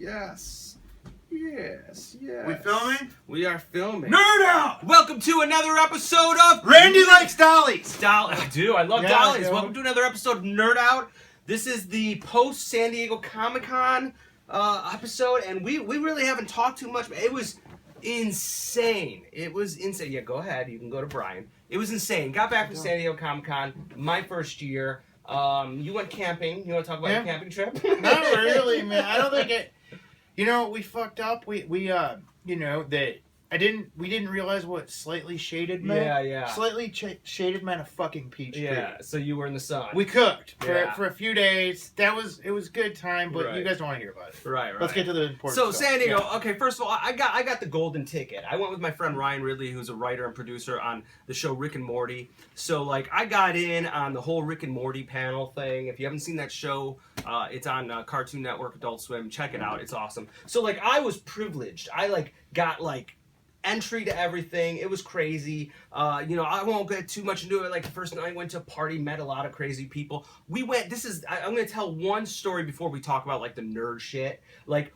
Yes. Yes. Yes. We filming? We are filming. Nerd out! Welcome to another episode of Randy Likes Dollies! I do. I love Yeah, dollies. yeah. Welcome to another episode of Nerd Out. This is the post San Diego Comic-Con episode, and we really haven't talked too much. It was insane. It was insane. Yeah, go ahead. You can go to Brian. It was insane. Got back from San Diego Comic-Con, my first year. You went camping. You want to talk about your camping trip? Not really, man. I don't think it... You know, we fucked up. We you know, that... We didn't realize what slightly shaded meant. Yeah, yeah. Slightly shaded meant a fucking peach tree. Yeah, so you were in the sun. We cooked Yeah. for a few days. It was a good time, but Right. you guys don't want to hear about it. Right. Let's get to the important So stuff. San Diego, Yeah. okay, first of all, I got the golden ticket. I went with my friend Ryan Ridley, who's a writer and producer on the show Rick and Morty. So, like, I got in on the whole Rick and Morty panel thing. If you haven't seen that show, it's on Cartoon Network, Adult Swim. Check it out. It's awesome. So, like, I was privileged. I, got, entry to everything. It was crazy. You know, I won't get too much into it. Like, the first night I went to a party, met a lot of crazy people. I'm going to tell one story before we talk about, the nerd shit. The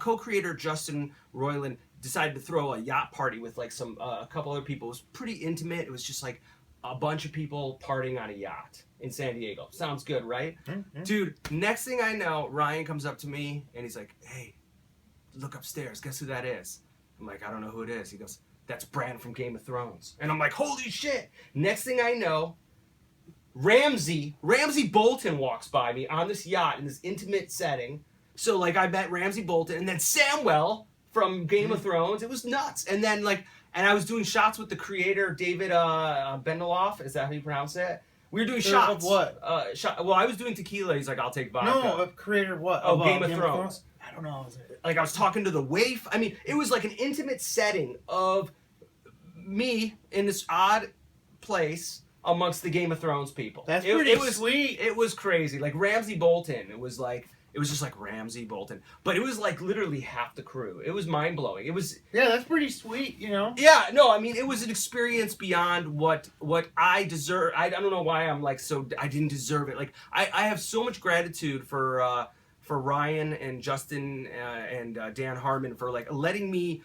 co-creator Justin Roiland decided to throw a yacht party with, a couple other people. It was pretty intimate. It was just, a bunch of people partying on a yacht in San Diego. Sounds good, right? Mm-hmm. Dude, next thing I know, Ryan comes up to me, and he's like, hey, look upstairs. Guess who that is? I'm like, I don't know who it is. He goes, that's Bran from Game of Thrones. And I'm like, holy shit. Next thing I know, Ramsay Bolton walks by me on this yacht in this intimate setting. So, I met Ramsay Bolton. And then Samwell from Game of Thrones. It was nuts. And then, and I was doing shots with the creator, David Bendeloff. Is that how you pronounce it? We were doing shots. Of what? Well, I was doing tequila. He's like, I'll take vodka. No, a creator of what? Oh, Game of Thrones. I don't know. I was talking to the waif. I mean, it was like an intimate setting of me in this odd place amongst the Game of Thrones people. That's pretty sweet. It was crazy. Ramsay Bolton. It was just like Ramsay Bolton. But it was literally half the crew. It was mind-blowing. Yeah, that's pretty sweet, you know? Yeah, no, I mean, it was an experience beyond what I deserve. I don't know why I'm I didn't deserve it. I have so much gratitude for Ryan and Justin and Dan Harmon for letting me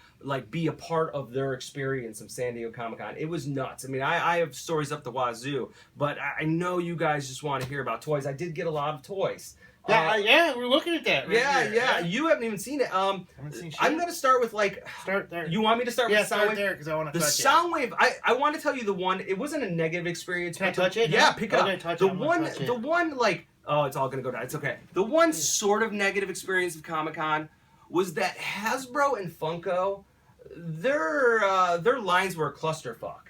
be a part of their experience of San Diego Comic-Con. It was nuts. I mean, I have stories up the wazoo, but I know you guys just want to hear about toys. I did get a lot of toys. Yeah, we're looking at that. Right Yeah. You haven't even seen it. I haven't seen shit. I'm gonna start with Start there. You want me to start with the Soundwave? Start there because I want to The touch it. Soundwave. I want to tell you the one. It wasn't a negative experience. Can I touch it? Yeah, pick it up. Touch the it. one. Touch it. The one. Oh, it's all gonna go down. It's okay. The one sort of negative experience of Comic-Con was that Hasbro and Funko, their lines were a clusterfuck.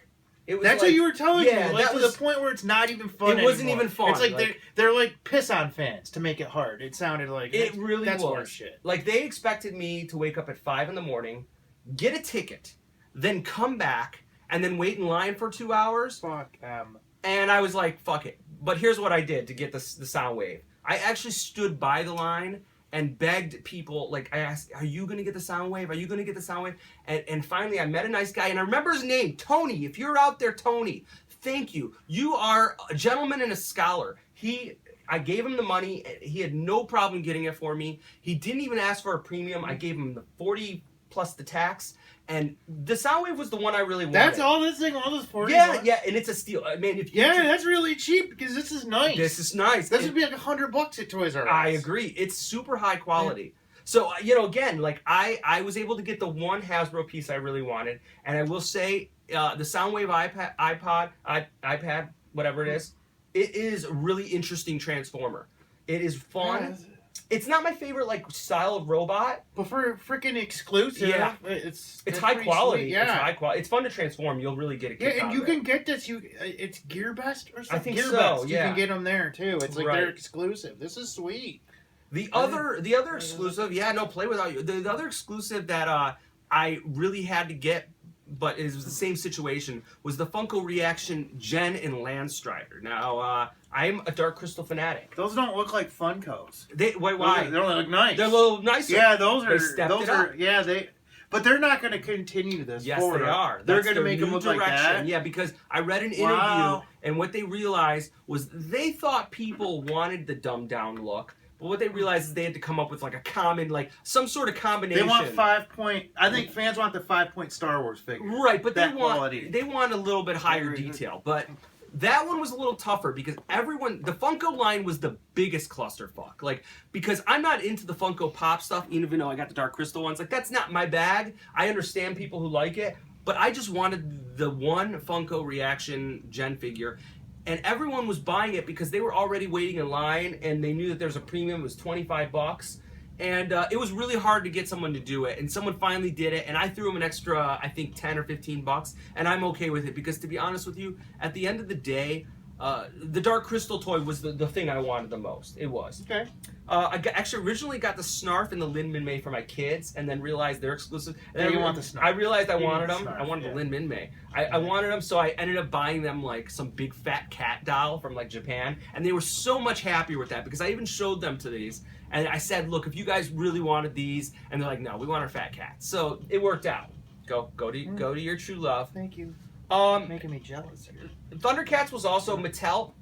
It was That's what you were telling me. that To was the point where it's not even fun. It wasn't anymore. even fun. It's they're like piss on fans to make it hard. It sounded like it really that's was. Worse shit. They expected me to wake up at 5 a.m, get a ticket, then come back and then wait in line for 2 hours. Fuck. And I was like, fuck it. But here's what I did to get the Soundwave. I actually stood by the line and begged people, I asked, are you going to get the Soundwave? Are you going to get the Soundwave? And finally, I met a nice guy, and I remember his name, Tony. If you're out there, Tony, thank you. You are a gentleman and a scholar. I gave him the money. He had no problem getting it for me. He didn't even ask for a premium. I gave him the 40 plus the tax. And the Soundwave was the one I really wanted. That's all this thing, all this 40 Yeah, bucks? yeah, and it's a steal. I mean, that's really cheap because this is nice. This is nice. This would be $100 at Toys R Us. I agree. It's super high quality. Yeah. So, again, I was able to get the one Hasbro piece I really wanted. And I will say, the Soundwave iPad, whatever it is a really interesting transformer. It is fun. Yeah, it's not my favorite, style of robot. But for freaking exclusive, yeah. It's high quality. Sweet. Yeah. It's high quality. It's fun to transform. You'll really get a kick out of it. Yeah, and you can get this. It's GearBest or something. I think GearBest. so, You yeah. can get them there, too. It's Right. they're exclusive. This is sweet. The other exclusive, Play Without You. The other exclusive that I really had to get, but it was the same situation, was the Funko Reaction Jen and Landstrider. Now, I'm a Dark Crystal fanatic. Those don't look like Funkos. Why? They don't look nice. They're a little nicer. Yeah, those are. They stepped those it are. up. Yeah, they. But they're not going to continue this. Yes, forward. they are. They're That's going to their make them new look like that. Yeah, because I read an interview, Wow. and what they realized was they thought people wanted the dumbed down look, But what they realized is they had to come up with like a common, like some sort of combination. They want 5-point. I think fans want the 5-point Star Wars figure. Right, but that they want a little bit higher detail. But that one was a little tougher because the Funko line was the biggest clusterfuck. Like, because I'm not into the Funko Pop stuff, even though I got the Dark Crystal ones. Like, that's not my bag. I understand people who like it, but I just wanted the one Funko Reaction Gen figure. And everyone was buying it because they were already waiting in line and they knew that there's a premium. It was $25. And it was really hard to get someone to do it. And someone finally did it. And I threw them an extra, I think, 10 or 15 bucks. And I'm okay with it because, to be honest with you, at the end of the day, the Dark Crystal toy was the thing I wanted the most. It was. Okay. Actually originally got the Snarf and the Lin Min May for my kids, and then realized they're exclusive. And Yeah, then you want the Snarf. I realized I You wanted need them. the Snarf, I wanted yeah. the Lin Min May. I wanted them, so I ended up buying them like some big fat cat doll from like Japan, and they were so much happier with that because I even showed them to these, and I said, look, if you guys really wanted these, and they're like, no, we want our fat cat. So it worked out. Go to your true love. Thank you. Making me jealous here. Thundercats was also Mattel.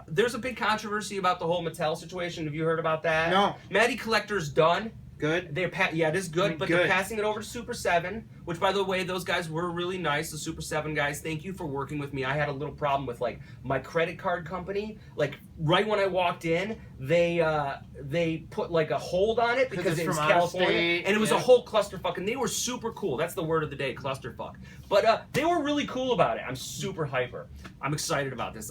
There's a big controversy about the whole Mattel situation. Have you heard about that? No. Matty Collector's done. Good. Yeah, it is good, I mean, but good. they're passing it over to Super 7, which, by the way, those guys were really nice. The Super 7 guys, thank you for working with me. I had a little problem with, like, my credit card company. Like, right when I walked in, they put, like, a hold on it because it's it was from out of California. state, And it was yeah. a whole clusterfuck, and they were super cool. That's the word of the day, clusterfuck. But they were really cool about it. I'm super hyper. I'm excited about this.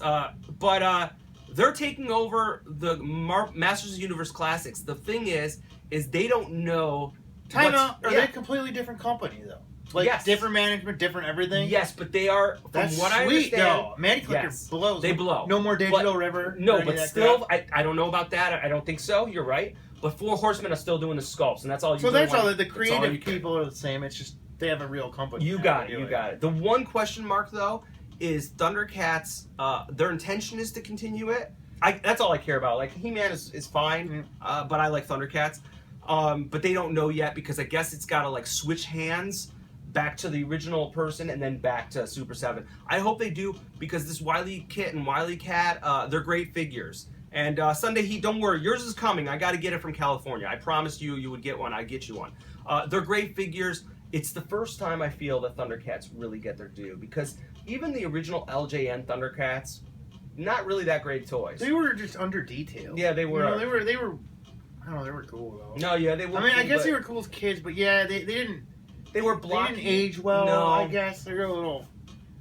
They're taking over the Masters of the Universe Classics. The thing is they don't know. Time out. Are they a completely different company though? Like Yes. different management, different everything. Yes, but they are. From That's what I sweet. understand, No, Matty Collector yes, blows. they blow. No more Digital But- River. No, or any but of that still, crap. I don't know about that. I don't think so. You're right. But Four Horsemen are still doing the sculpts, and that's all you. So really that's all. want. The That's all creative you can- people are the same. It's just they have a real company. You now got to it. do You got it. The one question mark though is Thundercats. Their intention is to continue it. That's all I care about. Like He-Man is fine, but I like Thundercats. But they don't know yet because I guess it's got to like switch hands back to the original person and then back to Super 7. I hope they do because this Wily Kit and Wily Cat, they're great figures. And Sunday Heat, don't worry, yours is coming. I got to get it from California. I promised you would get one. I get you one. They're great figures. It's the first time I feel that Thundercats really get their due because even the original LJN Thundercats, not really that great toys. They were just under detailed. Yeah, they were. You know, they were. I don't know. They were cool though. No, yeah, they were. I mean, cool, I guess but they were cool as kids, but yeah, they didn't. They were They blocky. didn't age well. No. I guess they're a little.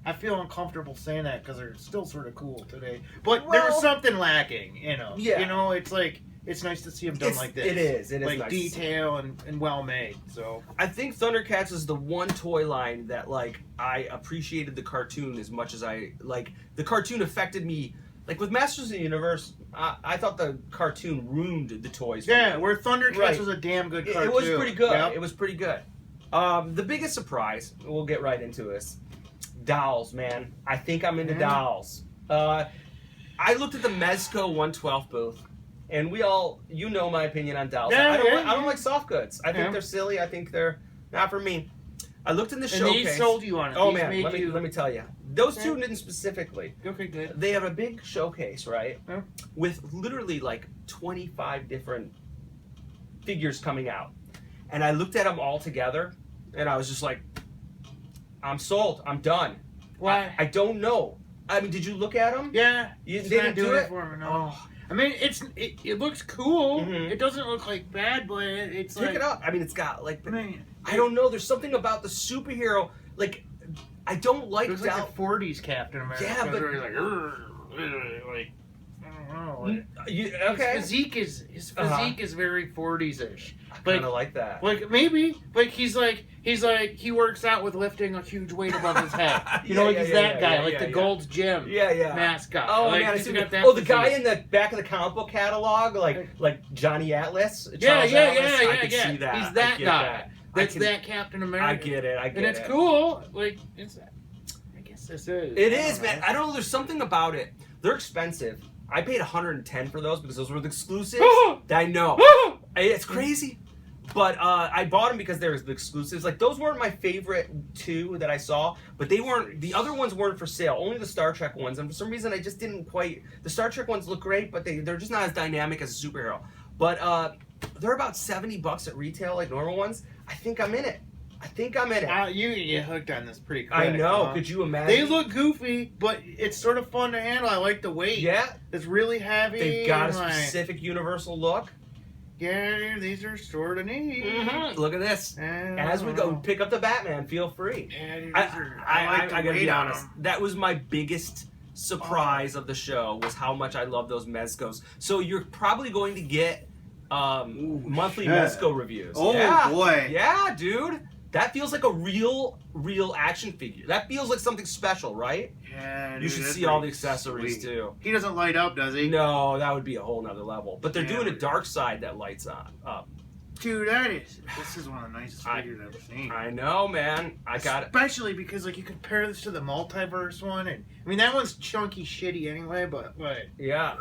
I feel uncomfortable saying that because they're still sort of cool today. But there was Well- something lacking, you know. Yeah. You know, it's like it's nice to see them done like this. It is. It is like nice. detail and well made. So I think Thundercats is the one toy line that like I appreciated the cartoon as much as I like. The cartoon affected me. Like with Masters of the Universe, I thought the cartoon ruined the toys. For yeah, me. where Thundercats Right. was a damn good It cartoon. was pretty good. Yep. It was pretty good. The biggest surprise, we'll get right into this. Dolls, man. I think I'm into dolls. I looked at the Mezco 112 booth, and we all, you know my opinion on dolls. Yeah, I don't like soft goods. I think Yeah. they're silly. I think they're not for me. I looked in the And showcase. these sold you on it. Oh These man, made let me tell you. Those two Okay. didn't specifically. Okay, good. They have a big showcase, right? Yeah. With literally like 25 different figures coming out. And I looked at them all together, and I was just like, I'm sold. I'm done. Why? I don't know. I mean, did you look at them? Yeah. You It's didn't not do doing it? for me, no. Oh, I mean, it looks cool. Mhm. It doesn't look like bad, but it's pick like. it up. I mean, it's got like, I mean, I don't know. There's something about the superhero. Like, I don't like it was Dal- like the '40s Captain America. Yeah, but- where he's like, like, I don't know. Like, okay. His physique is very '40s-ish. I kind of like that. Like maybe like he's like he works out with lifting a huge weight above his head. You know, like he's that guy, like the Gold's Gym Yeah. mascot. Oh like, man, I he's see. got that Oh, the guy physique. in the back of the comic book catalog, like Johnny Atlas. Yeah, Charles yeah, Atlas. yeah, I could yeah. see that. He's I that get guy. that. That's I that Captain America. I get it. I get and it's it. cool. Like it's. I guess this is. It is, man. I don't know. There's something about it. They're expensive. I paid $110 for those because those were the exclusives. I know. It's crazy. But I bought them because they're the exclusives. Like, those weren't my favorite two that I saw, but they weren't, the other ones weren't for sale. Only the Star Trek ones. And for some reason, I just didn't quite, the Star Trek ones look great, but they're just not as dynamic as a superhero. But they're about $70 at retail, like normal ones. I think I'm in it. You get hooked on this pretty quick. I know. Huh? Could you imagine? They look goofy, but it's sort of fun to handle. I like the weight. Yeah. It's really heavy. They've got a and, like, specific universal look. Yeah, these are sort of neat. Mm-hmm. Look at this. As we go, pick up the Batman. Feel free. Yeah, dude, I gotta be honest. them. That was my biggest surprise of the show, was how much I love those Mezcos. So you're probably going to get monthly shit. Mezco reviews. Oh, yeah. boy. Yeah, dude. That feels like a real action figure. That feels like something special, right? Yeah, You should see all the accessories sweet. too. He doesn't light up, does he? No, that would be a whole nother level. But they're Yeah, doing a dark side that lights up. Dude, this is one of the nicest figures I've ever seen. I know, man. I got it. Especially because like you compare this to the multiverse one, and I mean that one's chunky shitty anyway, but Yeah,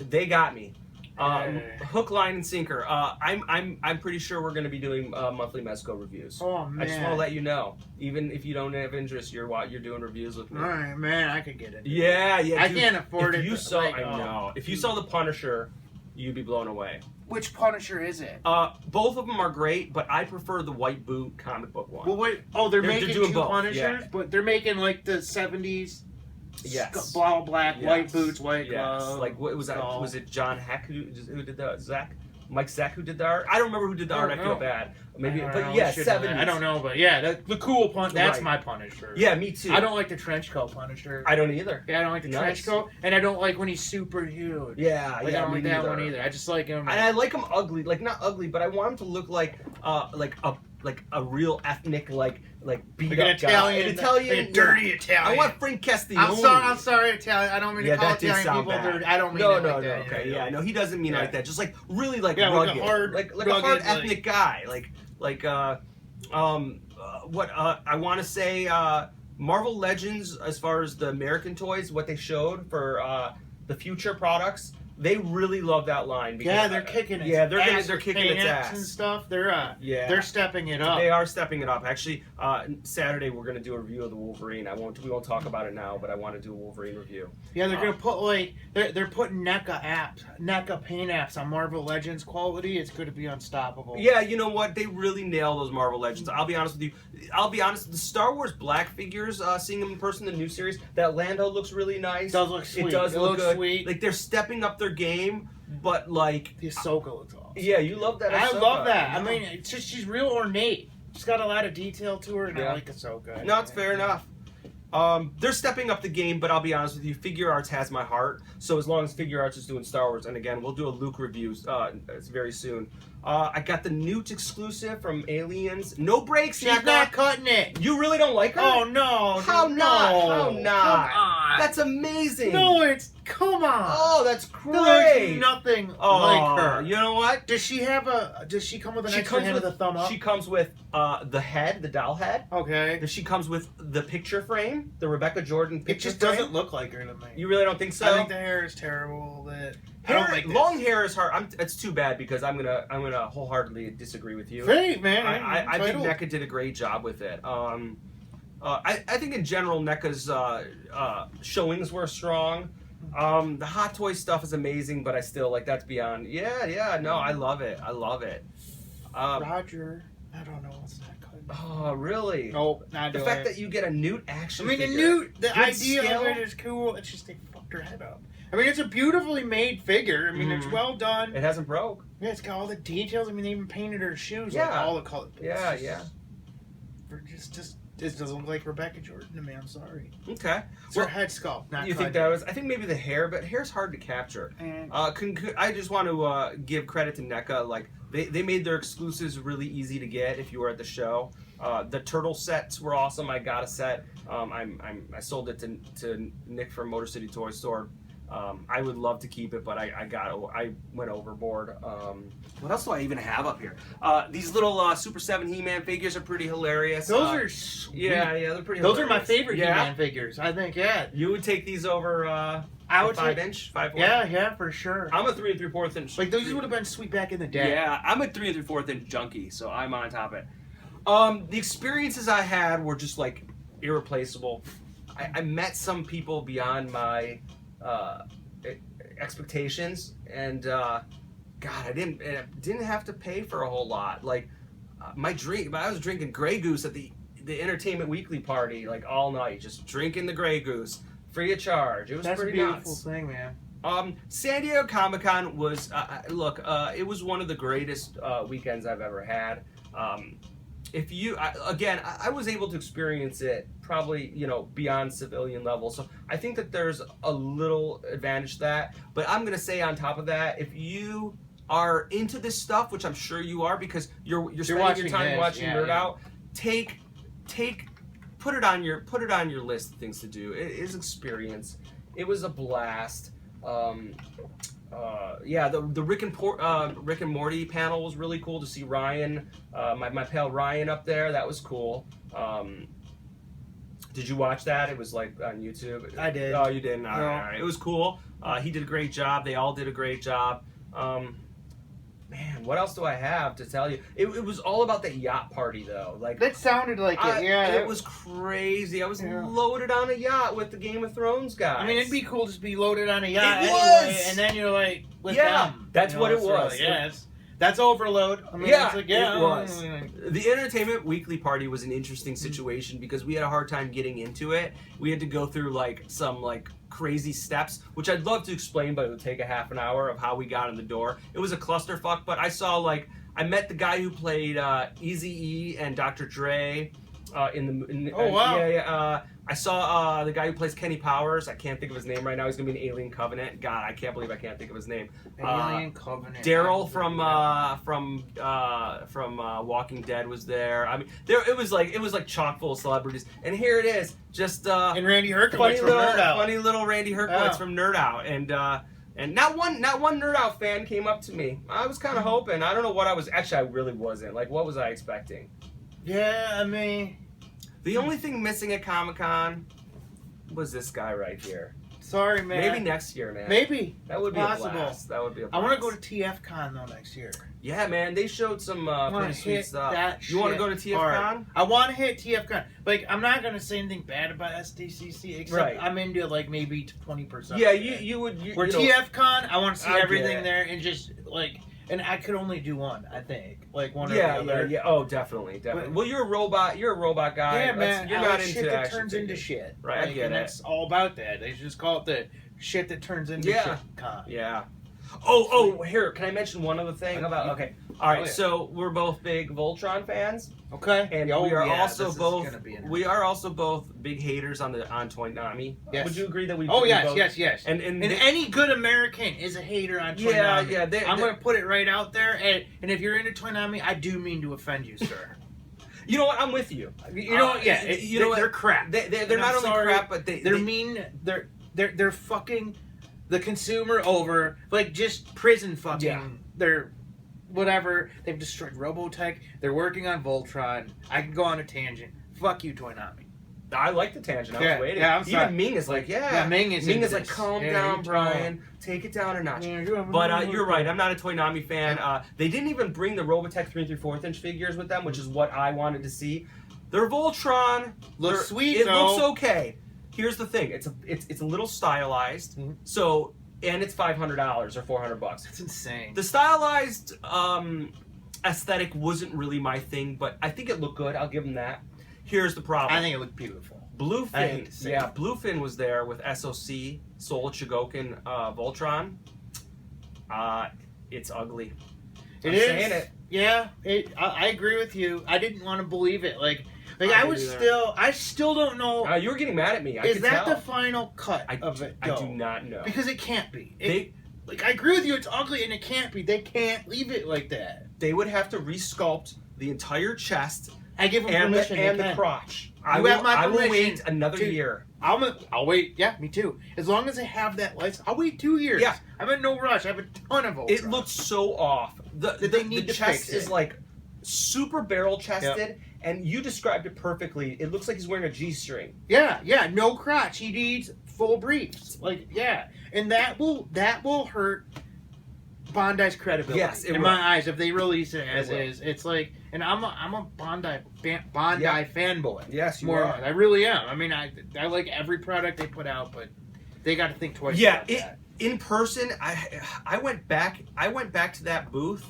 they got me. Hook, line, and sinker. I'm pretty sure we're going to be doing monthly Mezco reviews. oh man, I just want to let you know, even if you don't have interest, you're doing reviews with me. all right, man, I could get it. Yeah. I dude, can't afford if it. You but, saw, like, I know. If you saw the Punisher, you'd be blown away. Which Punisher is it? Both of them are great, but I prefer the White Boot comic book one. Well, wait. Oh, they're making doing two both, Punishers, yeah. but they're making like the '70s. Yes. All black, Yes. white boots, white Yes. gloves. Like what was that? skull. Was it John Heck who did the Zach? Mike Zach who did the art? I don't remember who did the art. I feel bad. Maybe, I don't but know, yeah, we should know that. 70s. I don't know, but yeah, the cool Punisher. That's Right. my Punisher. Yeah, me too. I don't like the trench coat Punisher. I don't either. Yeah, I don't like the Nice. trench coat, and I don't like when he's super huge. Yeah, Like, yeah, I don't me like that neither. one either. I just like him. And I like him ugly, like not ugly, but I want him to look like a real ethnic like beat like up an Italian, guy. An Italian, like a dirty yeah. Italian. I want Frank Castiglione. I'm sorry, Italian. I don't mean to Yeah, call that did Italian sound people bad. dirty. I don't mean No, it like that. okay, yeah, no, he doesn't mean Yeah. like that. Just like really like Yeah, like a rugged, hard- like a hard rugged, like- ethnic guy, I want to say Marvel Legends, as far as the American toys, what they showed for the future products. They really love that line. Because, Yeah, they're kicking it. Yeah, they're kicking its ass and stuff. They're Yeah. they're stepping it up. They are stepping it up. Actually, Saturday we're going to do a review of the Wolverine. We won't talk about it now, but I want to do a Wolverine review. Yeah, they're gonna put like they're putting NECA paint apps on Marvel Legends quality. It's gonna be unstoppable. Yeah, you know what? They really nail those Marvel Legends. I'll be honest with you. The Star Wars Black figures, seeing them in person, the new series, that Lando looks really nice. It does look sweet. It does It look looks good. sweet. Like they're stepping up their game, but like, The Ahsoka looks awesome. yeah, you love that. I Ahsoka. love that. I Yeah. mean, it's just she's real ornate. She's got a lot of detail to her, and Yeah. I like Ahsoka. No, it's fair enough. They're stepping up the game, but I'll be honest with you, Figure Arts has my heart. So as long as Figure Arts is doing Star Wars, and again, we'll do a Luke review very soon. I got the Newt exclusive from Aliens. No breaks, She's Naka. not cutting it. You really don't like her? Oh no! How no. not? How not? Come on. That's amazing. No, come on. Oh, that's There's great. nothing Oh, like her. You know what? Does she come with an extra hand with a thumb up? She comes with the head, the doll head. Okay. She comes with the picture frame, the Rebecca Jordan It picture just frame. doesn't look like her to me. You really don't think so? I think the hair is terrible. I don't like this. Long hair is hard. It's too bad because I'm gonna wholeheartedly disagree with you. Great, man. I think NECA did a great job with it. I think in general NECA's showings were strong. The Hot Toy stuff is amazing, but I still like that's beyond. Yeah. No, I love it. Roger. I don't know what's that called. Oh, really? Nope, not The doing fact it. that you get a Newt action. I mean, figure. the Good idea scale. of it is cool. It's just they fucked her head up. I mean, it's a beautifully made figure. I mean, it's well done. It hasn't broke. Yeah, it's got all the details. I mean, they even painted her shoes. Yeah. Like, all the color. Yeah. This doesn't look like Rebecca Jordan to me. I'm sorry. Okay. It's her head sculpt, not You think cutting. that was? I think maybe the hair, but hair's hard to capture. And I just want to give credit to NECA. Like they made their exclusives really easy to get if you were at the show. The turtle sets were awesome. I got a set. I sold it to Nick from Motor City Toy Store. I would love to keep it, but I went overboard. What else do I even have up here? These little Super 7 He-Man figures are pretty hilarious. those are sweet. Yeah, they're pretty. Those hilarious. are my favorite Yeah, He-Man figures. I think, yeah. you would take these over. I would 5-inch, 5. Yeah, for sure. I'm a 3 3/4 inch. Like those would have been sweet back in the day. Yeah, I'm a 3 3/4 inch junkie, so I'm on top of it. The experiences I had were just like irreplaceable. I met some people beyond my expectations, and God, I didn't have to pay for a whole lot. Like I was drinking Grey Goose at the Entertainment Weekly party like all night, just drinking the Grey Goose free of charge. It was pretty nuts. That's a beautiful thing, man. San Diego Comic-Con was it was one of the greatest weekends I've ever had. I was able to experience it probably, beyond civilian level. So I think that there's a little advantage to that. But I'm going to say on top of that, if you are into this stuff, which I'm sure you are because you're spending your time watching Nerd Out, put it on your list of things to do. It is experience. It was a blast. The Rick and Morty panel was really cool to see Ryan, my pal Ryan up there. That was cool. Did you watch that? It was like on YouTube. I did. Oh, you didn't? All right. It was cool. He did a great job. They all did a great job. Man, what else do I have to tell you? It was all about that yacht party, though. Like that sounded like it. Yeah, it was crazy. I was loaded on a yacht with the Game of Thrones guys. I mean, it'd be cool to be loaded on a yacht It anyway, was! and then you're like with them. That's what it was. That's overload. I mean, it was. The Entertainment Weekly party was an interesting situation because we had a hard time getting into it. We had to go through some crazy steps, which I'd love to explain, but it would take a half an hour of how we got in the door. It was a clusterfuck, but I met the guy who played Eazy-E and Dr. Dre wow. I saw the guy who plays Kenny Powers. I can't think of his name right now. He's gonna be in Alien Covenant. God, I can't believe I can't think of his name. Alien Covenant. Daryl from Walking Dead was there. I mean, it was like chock full of celebrities. And here it is, just and Randy Herkowitz from Nerd Out. Funny little Randy Herkowitz from Nerd Out, and not one Nerd Out fan came up to me. I was kind of hoping. I don't know what I was. Actually, I really wasn't. Like, what was I expecting? Yeah, I mean, the only thing missing at Comic-Con was this guy right here. Sorry, man. Maybe next year, man. Maybe. That would be possible. a blast. That would be a blast. I want to go to TFCon though next year. Yeah, man. They showed some pretty sweet stuff. You want to go to TFCon? Hard. I want to hit TFCon. Like, I'm not gonna say anything bad about SDCC, except I'm into maybe 20%. Yeah, you would. TFCon, I want to see everything there and just and I could only do one, I think. One or the other. Yeah. Oh, definitely. Well, you're a robot guy. Yeah, man. You're not shit into that turns into shit. Right, I get and that's all about that. They just call it the shit that turns into shit con. Yeah. Here, can I mention one other thing about? Okay. All right. So we're both big Voltron fans. Okay. And we are also both big haters on Toynami. Yes. Would you agree that we? Yes. And any good American is a hater on Toynami. Yeah. I'm gonna put it right out there. And if you're into Toynami, I do mean to offend you, sir. You know what? I'm with you. You know what? Yeah. They're crap. They're not only crap, but they're mean. They're fucking the consumer over, just prison fucking. Yeah. They're whatever. They've destroyed Robotech. They're working on Voltron. I can go on a tangent. Fuck you, Toynami. I like the tangent. I was waiting. Yeah, I'm sorry. Even Ming is like, Ming is like, calm down, Brian. Take it down a notch. But you're right. I'm not a Toynami fan. They didn't even bring the Robotech 3 3/4 inch figures with them, which is what I wanted to see. Their Voltron looks sweet. It looks okay. Here's the thing. It's a little stylized. Mm-hmm. So. And it's $500 or $400. That's insane. The stylized aesthetic wasn't really my thing, but I think it looked good. I'll give them that. Here's the problem. I think it looked beautiful. Bluefin. Yeah, Bluefin was there with SOC, Soul Chigokin Voltron. It's ugly. I'm saying it. Yeah, I agree with you. I didn't want to believe it. I still don't know. You were getting mad at me. Is that the final cut of it? I do not know. Because it can't be. I agree with you. It's ugly and it can't be. They can't leave it like that. They would have to resculpt the entire chest. I give them permission. And the crotch. I will wait another year. I'll wait. Yeah, me too. As long as I have that license, I'll wait 2 years. Yeah. I'm in no rush. I have a ton of Voltron. It looks so off. The chest is super barrel chested, and you described it perfectly. It looks like he's wearing a G-string. Yeah, no crotch. He needs full briefs. And that will hurt Bondi's credibility. Yes, in my eyes, if they release it as is, it's and I'm a Bondi fanboy. Yes, you are. I really am. I mean, I like every product they put out, but they got to think twice about that. in person, I went back to that booth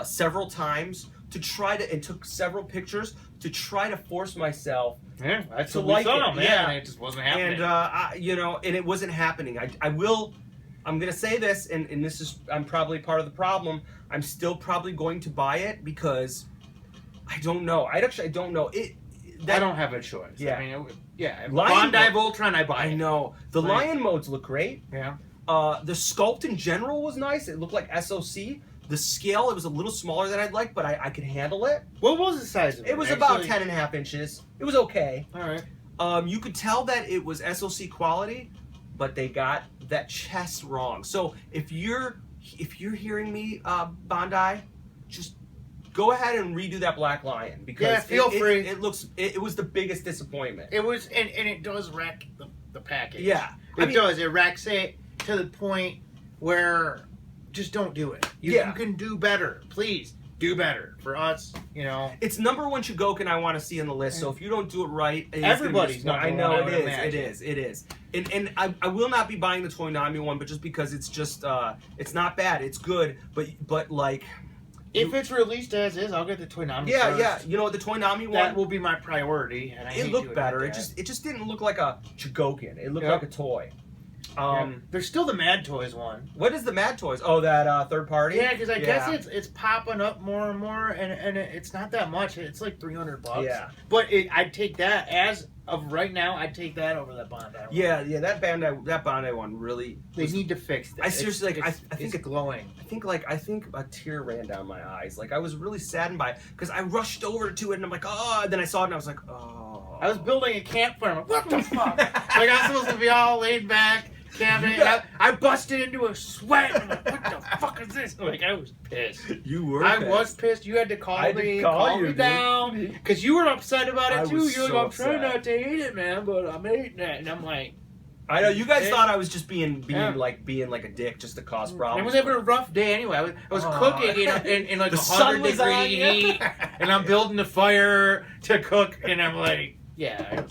several times to try to, and took several pictures to try to force myself that's to what we like saw, it. man. Yeah. And it just wasn't happening. And and it wasn't happening. I'm gonna say this, and this is, I'm probably part of the problem. I'm still probably going to buy it because I don't know. I don't know it. I don't have a choice. Yeah. I mean, if Lion Bondi mode- Voltron, I buy I it. know the Like- lion modes look great. Yeah. The sculpt in general was nice. It looked like SOC. The scale, it was a little smaller than I'd like, but I could handle it. What was the size of it? It was about actually? 10.5 inches. It was okay. All right. You could tell that it was SOC quality, but they got that chest wrong. So if you're hearing me, Bondi, just go ahead and redo that Black Lion because feel free. It was the biggest disappointment. It was, and it does wreck the package. Yeah, It does. It wrecks it to the point where just don't do it. You can do better. Please do better for us. You know, it's #1 Chogokin I want to see on the list. So if you don't do it right, it's everybody's gonna be number I know one, I would imagine. it is. And I will not be buying the Toynami one, but just because it's just it's not bad, it's good, but like. If it's released as is, I'll get the Toynami. Yeah, first. yeah. You know what, the Toynami one, That will be my priority. And I hate it looked doing better. like It just didn't look like a Chogokin. It looked Yep. like a toy. There's still the Mad Toys one. What is the Mad Toys? Oh, that third party. Yeah, because I guess it's popping up more and more, and it's not that much. It's like $300. Yeah. But I'd take that as of right now. I'd take that over that Bondi one. Yeah, that Bondi one really. They need to fix that. I seriously, like, I it's think glowing. I think a tear ran down my eyes. Like I was really saddened by it because I rushed over to it and I'm like, oh. And then I saw it and I was like, oh. I was building a campfire. I'm like, what the fuck? Like I'm supposed to be all laid back. Camping. I busted into a sweat. I'm like, what the fuck is this? Like I was pissed. You were. I was pissed. You had to call me, calm me down, because you were upset about it too. You're like, I'm trying not to hate it, man, but I'm hating it, and I'm like, I know you guys thought I was just being like a dick just to cause problems. I was having a rough day anyway. I was cooking in like 100-degree heat, and I'm building the fire to cook, and I'm like, yeah,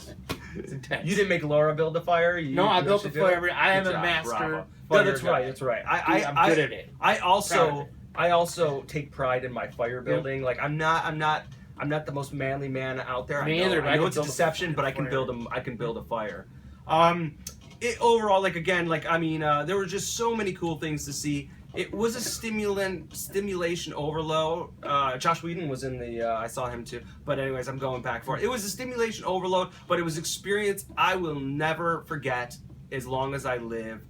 it's intense. You didn't make Laura build the fire? No, I built the fire. I am a master. No, that's right. That's right. I'm good at it. I also take pride in my fire building. Like I'm not the most manly man out there. Me either. I know it's a deception, but I can build a fire. Overall, like again, like I mean, there were just so many cool things to see. It was a stimulation overload. Josh Whedon was in the. I saw him too. But anyways, I'm going back for it. It was a stimulation overload, but it was experience I will never forget as long as I live.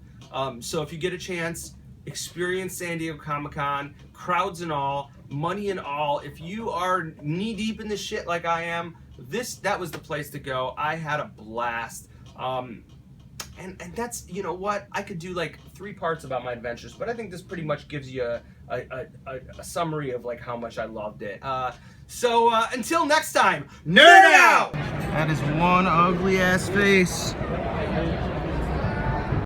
So if you get a chance, experience San Diego Comic-Con, crowds and all, money and all. If you are knee deep in this shit like I am, that was the place to go. I had a blast. And that's, you know what, I could do like 3 parts about my adventures, but I think this pretty much gives you a summary of like how much I loved it. So until next time, nerd out! That is one ugly ass face.